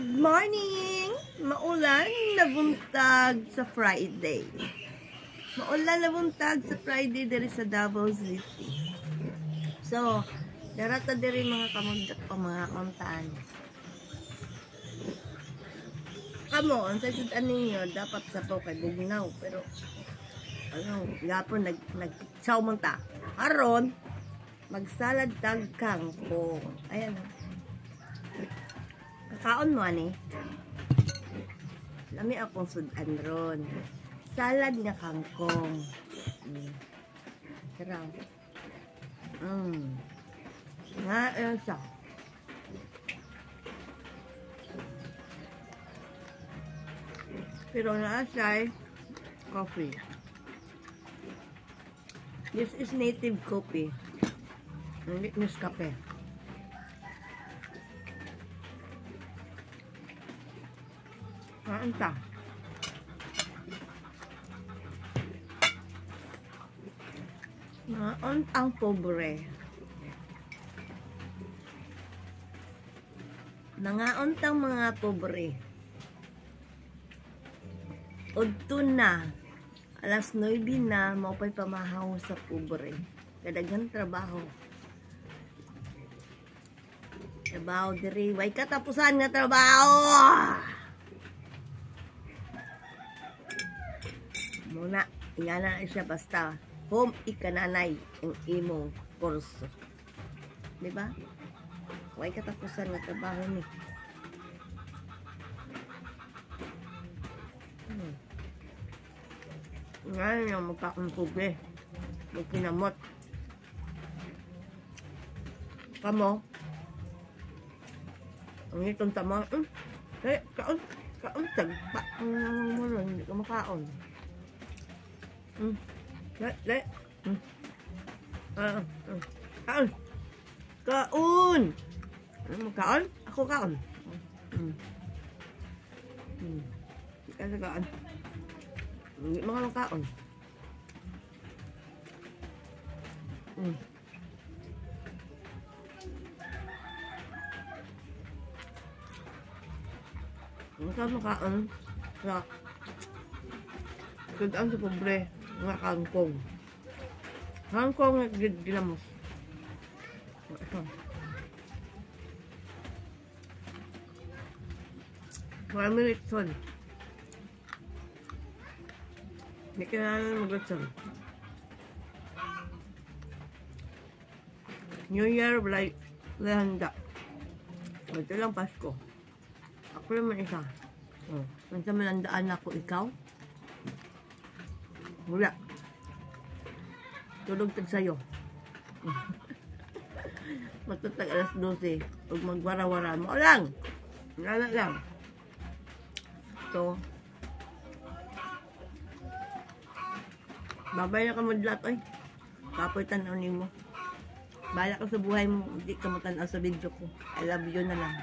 Good morning! Maulan na buntag sa Friday. Maulan na buntag sa Friday diri sa Davao City. So, darata diri mga kamugdak pa mga kontaan. Kamo, ang sasadan ninyo, dapat sa to kay bugnaw. Pero, gapon, nag-chow man ta. Aron, magsalad tag kangkong. Ayan. Kakaon mo, ani? Lami akong sudan ron. Salad nga kangkong. Sarap. Nga, ayan siya. Pero naasay coffee. This is native coffee. Hindi Nescafe. Anta. Naon ang pobre. Nangaontang mga pobre. Udto na. Alas 9 na, maupay pamahaw sa pobre. Kadaghang trabaho. Trabaho diri. Way katapusan nga trabaho! Muna, ingana na siya basta home ikananay ang imong kurso. Diba? Way katapusan na trabaho ni. Ngayon yung magkakumpubi. Magkinamot. Kamo. Ang itong tamang. Kaon. Kaon tagpa. Hindi ka makaon. Le. Kaon. Kaon. Ano mo kaon? Ako kaon. Kasi kaon. Hindi mo kaon. Hindi ka makaon. Sa kudaan sa pobre. Nga kangkong. Kangkong na ginamos. Ito. Marami litson. Hindi ka na mag-litson. New Year, handa. Ito lang Pasko. Ako naman isa. Nasa malandaan ako ikaw. Wala. Tulog tag sa'yo. Matatag alas 12. Huwag magwara-wara. Maulang! Lala lang. So, babay na ka madlat, oy. Kapoy tanaw mo. Bala ka sa buhay mo. Hindi ka matanaw sa video ko. I love you na lang.